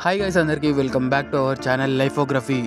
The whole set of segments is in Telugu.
హాయ్ గైస్, అందరికీ welcome back to our channel Lifeography.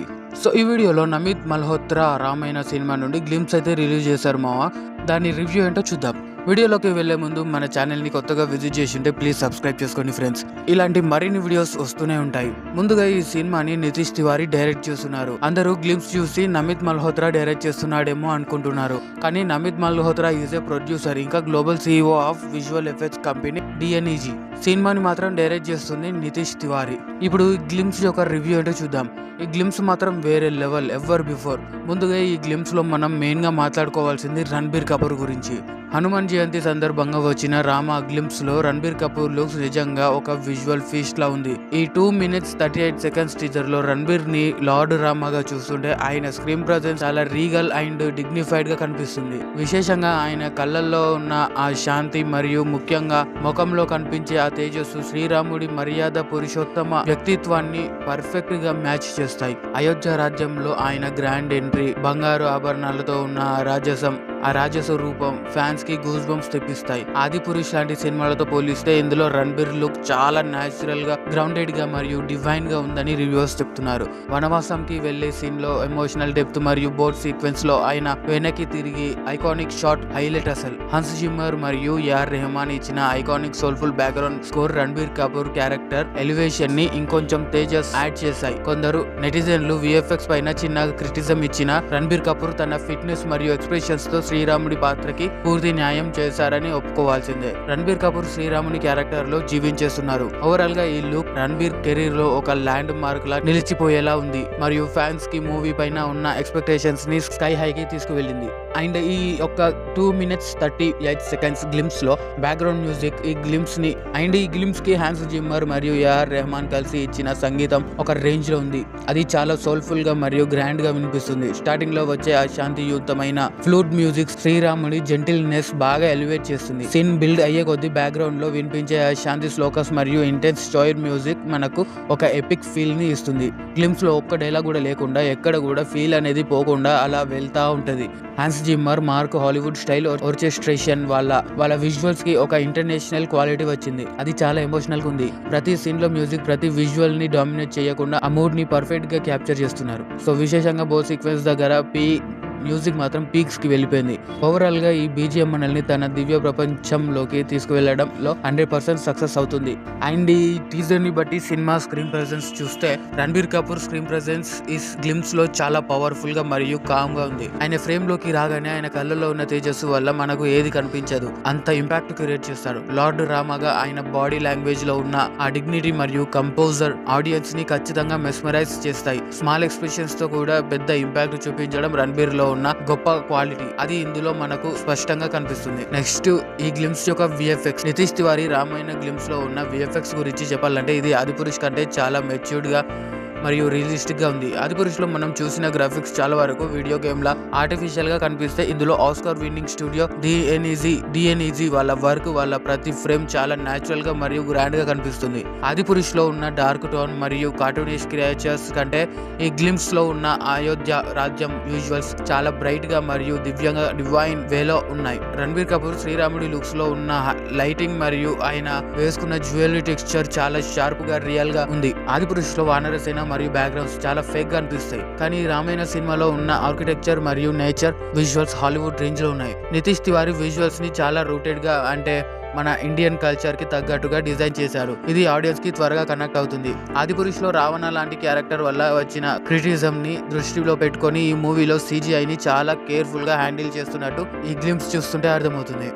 So ఈ వీడియోలో నమిత్ మల్హోత్రా రామాయణ సినిమా నుండి గ్లింప్స్ అయితే రిలీజ్ చేశారు మావా. దాని రివ్యూ ఏంటో చూద్దాం. వీడియోలోకి వెళ్లే ముందు మన ఛానల్ని కొత్తగా విజిట్ చేసి ఉంటే ప్లీజ్ సబ్స్క్రైబ్ చేసుకోండి ఫ్రెండ్స్. ఇలాంటి మరిన్ని వీడియోస్ వస్తూనే ఉంటాయి. ముందుగా ఈ సినిమాని నితీష్ తివారీ డైరెక్ట్ చేస్తున్నారు. అందరూ గ్లింప్స్ చూసి నమిత్ మల్హోత్రా డైరెక్ట్ చేస్తున్నాడేమో అనుకుంటున్నారు, కానీ Namit Malhotra is a producer, ఇంకా global CEO of visual effects company DNEG. సినిమాని మాత్రం డైరెక్ట్ చేస్తుంది నితీష్ తివారీ. ఇప్పుడు ఈ గ్లింప్స్ యొక్క రివ్యూ ఏంటో చూద్దాం. ఈ గ్లింప్స్ మాత్రం వేరే లెవెల్, ఎవర్ బిఫోర్. ముందుగా ఈ గ్లింప్స్ లో మనం మెయిన్ గా మాట్లాడుకోవాల్సింది రణబీర్ కపూర్ గురించి. హనుమాన్ జయంతి సందర్భంగా వచ్చిన రామ గ్లింప్స్ లో రణబీర్ కపూర్ లుక్స్ నిజంగా ఒక విజువల్ ఫీస్ట్ లా ఉంది. ఈ 2 minutes 38 seconds టీజర్ లో రణబీర్ ని లార్డ్ రామాగా చూస్తుంటే ఆయన స్క్రీన్ ప్రెజెన్స్ చాలా రీగల్ అండ్ డిగ్నిఫైడ్ గా కనిపిస్తుంది. విశేషంగా ఆయన కళ్ళల్లో ఉన్న ఆ శాంతి మరియు ముఖ్యంగా ముఖంలో కనిపించే ఆ తేజస్సు శ్రీరాముడి మర్యాద పురుషోత్తమ వ్యక్తిత్వాన్ని పర్ఫెక్ట్ గా మ్యాచ్ చేస్తాయి. అయోధ్య రాజ్యంలో ఆయన గ్రాండ్ ఎంట్రీ, బంగారు ఆభరణాలతో ఉన్న ఆ రాజస రూపం ఫ్యాన్స్ కి గూస్ బంప్స్ తెప్పిస్తాయి. ఆది పురుష్ లాంటి సినిమాలతో పోలిస్తే ఇందులో రణబీర్ లుక్ చాలా న్యాచురల్ గా, గ్రౌండెడ్ గా మరియు డివైన్ గా ఉందని రివ్యూవర్స్ చెప్తున్నారు. వనవాసంకి వెళ్లే సీన్ లో ఎమోషనల్ డెప్త్ మరియు బోట్ సీక్వెన్స్ లో ఆయన వెనక్కి తిరిగి ఐకానిక్ షాట్ హైలైట్ అసలు. హన్స్ జిమ్మర్ మరియు AR రెహమాన్ ఇచ్చిన iconic soulful background score Ranbir Kapoor character elevation ని ఇంకొంచెం తేజస్ యాడ్ చేశాయి. కొందరు నెటిజన్లు VFX పైన చిన్న క్రిటిసిజం ఇచ్చిన రణబీర్ కపూర్ తన ఫిట్నెస్ మరియు ఎక్స్ప్రెషన్స్ తో శ్రీరాముడి పాత్రకి పూర్తి న్యాయం చేశారని ఒప్పుకోవాల్సిందే. రణబీర్ కపూర్ శ్రీరాముని క్యారెక్టర్ లో జీవించేస్తున్నారు. ఓవరాల్ గా ఈ లుక్ రణబీర్ కెరీర్ లో ఒక ల్యాండ్ మార్క్ లా నిలిచిపోయేలా ఉంది మరియు ఫ్యాన్స్ కి మూవీ పైన ఉన్న ఎక్స్పెక్టేషన్స్ ని స్కై హై కి తీసుకువెళ్ళింది. అండ్ ఈ ఒక 2 minutes 38 seconds గ్లింప్స్ లో బ్యాక్గ్రౌండ్ మ్యూజిక్ ఈ గ్లింప్స్ కి హాన్స్ జిమ్మర్ మరియు AR రెహమాన్ కలిసి ఇచ్చిన సంగీతం ఒక రేంజ్ లో ఉంది. అది చాలా సోల్ఫుల్ గా మరియు గ్రాండ్ గా వినిపిస్తుంది. స్టార్టింగ్ లో వచ్చే ఆ శాంతియుతమైన ఫ్లూట్ మ్యూజిక్ శ్రీరాముడి జెంటిల్నెస్ బాగా ఎలివేట్ చేస్తుంది. సీన్ బిల్డ్ అయ్యే కొద్ది బ్యాక్గ్రౌండ్ లో వినిపించే ఆ శాంతి శ్లోకస్ మరియు ఇంటెన్స్ స్టోయిర్ మ్యూజిక్ మనకు ఒక ఎపిక్ ఫీల్ ని ఇస్తుంది. గ్లింప్స్ లో ఒక్క డైలాగ్ కూడా లేకుండా, ఎక్కడ కూడా ఫీల్ అనేది పోకుండా అలా వెళ్తా ఉంటది. Hans Zimmer mark Hollywood style orchestration వాళ్ళ విజువల్స్ కి ఒక ఇంటర్నేషనల్ క్వాలిటీ వచ్చింది. అది చాలా ఎమోషనల్ గా ఉంది. ప్రతి సీన్ లో మ్యూజిక్ ప్రతి విజువల్ ని డామినేట్ చేయకుండా ఆ మూడ్ ని పర్ఫెక్ట్ గా క్యాప్చర్ చేస్తున్నారు. సో విశేషంగా బో సీక్వెన్స్ దగ్గర మ్యూజిక్ మాత్రం పీక్స్ కి వెళ్ళిపోయింది. ఓవరాల్ గా ఈ BGM మనల్ని తన దివ్య ప్రపంచంలోకి తీసుకువెళ్లడంలో 100% సక్సెస్ అవుతుంది. అండ్ ఈ టీజర్ ని బట్టి సినిమా స్క్రీన్ ప్రెజెన్స్ చూస్తే రణబీర్ కపూర్ స్క్రీన్ ప్రెజెన్స్ ఈ గ్లింప్స్ లో చాలా పవర్ఫుల్ గా మరియు కామ్ గా ఉంది. ఆయన ఫ్రేమ్ లోకి రాగానే ఆయన కళ్ళలో ఉన్న తేజస్సు వల్ల మనకు ఏది కనిపించదు, అంత ఇంపాక్ట్ క్రియేట్ చేస్తాడు. లార్డ్ రామాగా ఆయన బాడీ లాంగ్వేజ్ లో ఉన్న ఆ డిగ్నిటీ మరియు కంపోజర్ ఆడియన్స్ ని ఖచ్చితంగా మెస్మరైజ్ చేస్తాయి. స్మాల్ ఎక్స్ప్రెషన్స్ తో కూడా పెద్ద ఇంపాక్ట్ చూపించడం రణబీర్ లో ఉన్న గొప్ప క్వాలిటీ. అది ఇందులో మనకు స్పష్టంగా కనిపిస్తుంది. నెక్స్ట్ ఈ గ్లింప్స్ యొక్క VFX. నితీష్ తివారీ రామాయణ గ్లింప్స్ లో ఉన్న VFX గురించి చెప్పాలంటే ఇది ఆది పురుష్ కంటే చాలా మెచ్యూర్డ్ గా మరియు రియలిస్టిక్ గా ఉంది. ఆదిపురుష్ లో మనం చూసిన గ్రాఫిక్స్ చాలా వరకు వీడియో గేమ్ లా ఆర్టిఫిషియల్ గా కనిపిస్తే, ఇందులో ఆస్కార్ విన్నింగ్ స్టూడియో DNEG వాళ్ళ వర్క్, వాళ్ళ ప్రతి ఫ్రేమ్ చాలా న్యాచురల్ గా మరియు గ్రాండ్ గా కనిపిస్తుంది. ఆదిపురుష్ లో ఉన్న డార్క్ టోన్ మరియు కార్టూనిష్ క్రియేచర్స్ కంటే ఈ గ్లింప్స్ లో ఉన్న అయోధ్య రాజ్యం విజువల్స్ చాలా బ్రైట్ గా మరియు దివ్యంగా డివైన్ వేలో ఉన్నాయి. రణబీర్ కపూర్ శ్రీరాముడి లుక్స్ లో ఉన్న లైటింగ్ మరియు ఆయన వేసుకున్న జ్యువెలరీ టెక్స్చర్ చాలా షార్ప్ గా రియల్ గా ఉంది. ఆదిపురుష్ లో వానరసేన మరియు బ్యాక్గ్రౌండ్స్ చాలా ఫేక్ గా అనిపిస్తాయి, కానీ రామాయణ సినిమాలో ఉన్న ఆర్కిటెక్చర్ మరియు నేచర్ విజువల్స్ హాలీవుడ్ రేంజ్ లో ఉన్నాయి. నితీష్ తివారీ విజువల్స్ ని చాలా రూటెడ్ గా, అంటే మన ఇండియన్ కల్చర్ కి తగ్గట్టుగా డిజైన్ చేశారు. ఇది ఆడియన్స్ కి త్వరగా కనెక్ట్ అవుతుంది. ఆదిపురుష్ లో రావణ లాంటి క్యారెక్టర్ వల్ల వచ్చిన క్రిటిసిజం ని దృష్టిలో పెట్టుకొని ఈ మూవీలో CGI ని చాలా కేర్ఫుల్ గా హ్యాండిల్ చేస్తున్నట్టు ఈ గ్లింప్స్ చూస్తుంటే అర్థమవుతుంది.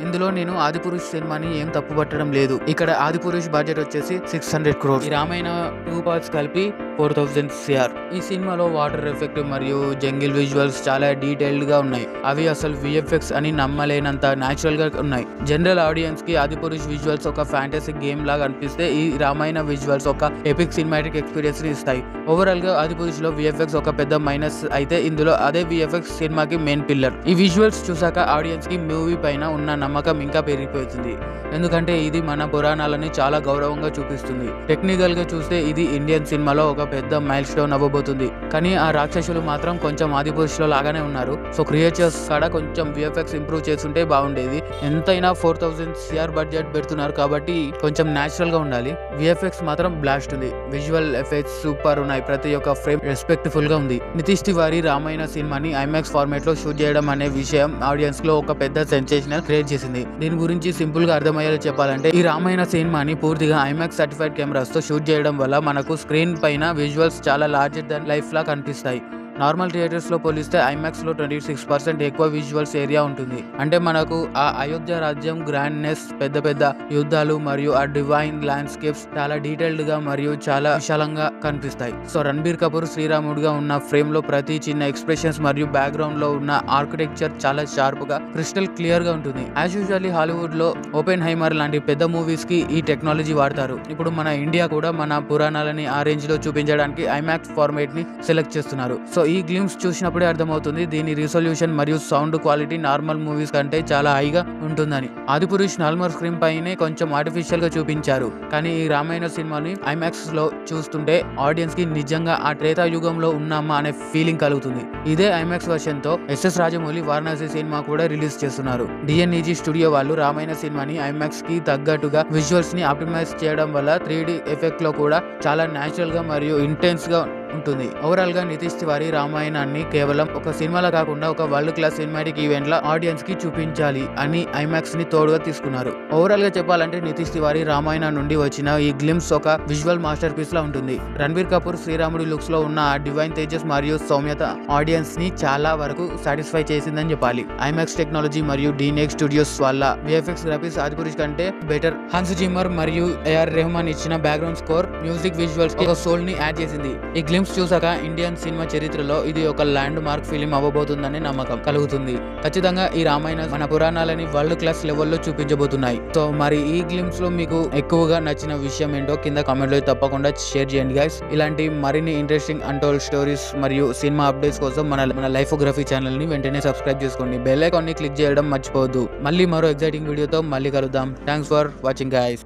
ఇందులో నేను ఆదిపురుష్ సినిమాని ఏం తప్పు పట్టడం లేదు. ఇక్కడ ఆదిపురుష్ బడ్జెట్ వచ్చేసి 600 crores. ఈ రామాయణ 2 parts కలిపి 4000 crore. ఈ సినిమాలో వాటర్ ఎఫెక్ట్ మరియు జంగిల్ విజువల్స్ చాలా డీటెయిల్డ్ గా ఉన్నాయి. అవి అసలు VFX అని నమ్మలేనంత న్యాచురల్ గా ఉన్నాయి. జనరల్ ఆడియన్స్ కి ఆదిపురుష్ విజువల్స్ ఒక ఫ్యాంటసీ గేమ్ లాగా అనిపిస్తే, ఈ రామాయణ విజువల్స్ ఒక ఎపిక్ సినిమాటిక్ ఎక్స్పీరియన్స్ ని ఇస్తాయి. ఓవరాల్ గా ఆదిపురుష్ లో VFX ఒక పెద్ద మైనస్ అయితే, ఇందులో అదే VFX సినిమాకి మెయిన్ పిల్లర్. ఈ విజువల్స్ చూసాక ఆడియన్స్ కి మూవీ పైన ఉన్న నమ్మకం ఇంకా పెరిగిపోతుంది. ఎందుకంటే ఇది మన పురాణాలని చాలా గౌరవంగా చూపిస్తుంది. టెక్నికల్ గా చూస్తే ఇది ఇండియన్ సినిమాలో ఒక పెద్ద మైల్ స్టోన్ అవ్వబోతుంది. కానీ ఆ రాక్షసులు మాత్రం కొంచెం ఆదిపురుషులో లాగానే ఉన్నారు. సో క్రియేచర్స్ కాడ కొంచెం విఎఫ్ఎక్స్ ఇంప్రూవ్ చేస్తుంటే బాగుండేది. ఎంతైనా 4000 CR బడ్జెట్ పెడుతున్నారు కాబట్టి కొంచెం న్యాచురల్ గా ఉండాలి. విఎఫ్ఎక్స్ మాత్రం బ్లాస్ట్ ఉంది. విజువల్ ఎఫెక్ట్స్ సూపర్ ఉన్నాయి. ప్రతి ఒక్క ఫ్రేమ్ రెస్పెక్ట్ఫుల్ గా ఉంది. నితీష్ తివారీ రామాయణ సినిమాని ఐమాక్స్ ఫార్మాట్ లో షూట్ చేయడం అనే విషయం ఆడియన్స్ లో ఒక పెద్ద సెన్సేషనల్ క్రియేట్ చేసింది. దీని గురించి సింపుల్ గా అర్థమయ్యేలా చెప్పాలంటే ఈ రామాయణ సినిమాని పూర్తిగా ఐమాక్స్ సర్టిఫైడ్ కెమెరాస్ తో షూట్ చేయడం వల్ల మనకు స్క్రీన్ పైన విజువల్స్ చాలా లార్జర్ దెన్ లైఫ్ లా కనిపిస్తాయి. నార్మల్ థియేటర్స్ లో పోలిస్తే ఐమాక్స్ లో 26% ఎక్కువ విజువల్స్ ఏరియా ఉంటుంది. అంటే మనకు ఆ అయోధ్య రాజ్యం గ్రాండ్నెస్, పెద్ద పెద్ద యుద్ధాలు మరియు ఆ డివైన్ ల్యాండ్స్కేప్స్ చాలా డీటెయిల్డ్ గా మరియు చాలా విశాలంగా కనిపిస్తాయి. సో రణబీర్ కపూర్ శ్రీరాముడుగా ఉన్న ఫ్రేమ్ లో ప్రతి చిన్న ఎక్స్ప్రెషన్స్ మరియు బ్యాక్గ్రౌండ్ లో ఉన్న ఆర్కిటెక్చర్ చాలా షార్ప్ గా క్రిస్టల్ క్లియర్ గా ఉంటుంది. యాజ్ యూజువల్లీ హాలీవుడ్ లో ఓపెన్ హైమర్ లాంటి పెద్ద మూవీస్ కి ఈ టెక్నాలజీ వాడతారు. ఇప్పుడు మన ఇండియా కూడా మన పురాణాలని ఆ రేంజ్ లో చూపించడానికి ఐమాక్స్ ఫార్మేట్ ని సెలెక్ట్ చేస్తున్నారు. సో ఈ గ్లిమ్స్ చూసినప్పుడే అర్థమవుతుంది దీని రిజల్యూషన్ మరియు సౌండ్ క్వాలిటీ నార్మల్ మూవీస్ కంటే చాలా హైగా ఉంటుందని. ఆదిపురుష్ నార్మల్ స్క్రీన్ పైనే కొంచెం ఆర్టిఫిషియల్ గా చూపించారు. కానీ ఈ రామాయణ సినిమాని ఐమాక్స్ లో చూస్తుంటే ఆడియన్స్ కి నిజంగా ఆ త్రేతాయుగంలో ఉన్నామా అనే ఫీలింగ్ కలుగుతుంది. ఇదే ఐమాక్స్ వర్షన్ తో ఎస్ఎస్ రాజమౌళి వారణాసి సినిమా కూడా రిలీజ్ చేస్తున్నారు. డిఎన్ఈజీ స్టూడియో వాళ్ళు రామాయణ సినిమాని ఐమాక్స్ కి తగ్గట్టుగా విజువల్స్ ని ఆప్టిమైజ్ చేయడం వల్ల 3D ఎఫెక్ట్ లో కూడా చాలా న్యాచురల్ గా మరియు ఇంటెన్స్ గా ఉంటుంది. ఓవరాల్ గా నితీష్ తివారీ రామాయణాన్ని కేవలం ఒక సినిమాలో కాకుండా ఒక వరల్డ్ క్లాస్ సినిమాటిక్ ఈవెంట్ లా ఆడియన్స్ కి చూపించాలి అని ఐమాక్స్ ని తోడుగా తీసుకున్నారు. ఓవరాల్ గా చెప్పాలంటే నితీష్ తివారీ రామాయణ నుండి వచ్చిన ఈ గ్లిమ్స్ ఒక విజువల్ మాస్టర్ పీస్ లా ఉంటుంది. రణబీర్ కపూర్ శ్రీరాముడి లుక్స్ లో ఉన్న ఆ డివైన్ తేజస్ మరియు సౌమ్యత ఆడియన్స్ ని చాలా వరకు సాటిస్ఫై చేసిందని చెప్పాలి. ఐమాక్స్ టెక్నాలజీ మరియు డీనెక్స్ స్టూడియోస్ వల్ల విఎఫ్ఎక్స్ గ్రాఫిక్స్ ఆదిపురుష్ కంటే బెటర్. హన్స్ జిమ్మర్ మరియు ఏఆర్ రెహమాన్ ఇచ్చిన బ్యాక్గ్రౌండ్ స్కోర్ మ్యూజిక్ విజువల్స్ కి ఒక సోల్ ని యాడ్ చేసింది. ఈ గ్లిమ్స్ చూసాక ఇండియన్ సినిమా చరిత్రలో ఇది ఒక ల్యాండ్ మార్క్ ఫిలిం అవ్వబోతుందని నమ్మకం కలుగుతుంది. ఖచ్చితంగా ఈ రామాయణ మన పురాణాలని వరల్డ్ క్లాస్ లెవెల్లో చూపించబోతున్నాయి. సో మరి ఈ గ్లిమ్స్ లో మీకు ఎక్కువగా నచ్చిన విషయం ఏంటో కింద కామెంట్ లో తప్పకుండా షేర్ చేయండి గైస్. ఇలాంటి మరిన్ని ఇంట్రెస్టింగ్ అన్టోల్డ్ స్టోరీస్ మరియు సినిమా అప్డేట్స్ కోసం మన లైఫోగ్రఫీ ఛానల్ ని వెంటనే సబ్స్క్రైబ్ చేసుకోండి. బెల్ ఐకాన్ ని క్లిక్ చేయడం మర్చిపోవద్దు. మళ్ళీ మరో ఎగ్జైటింగ్ వీడియోతో మళ్ళీ కలుద్దాం. Thanks for watching guys.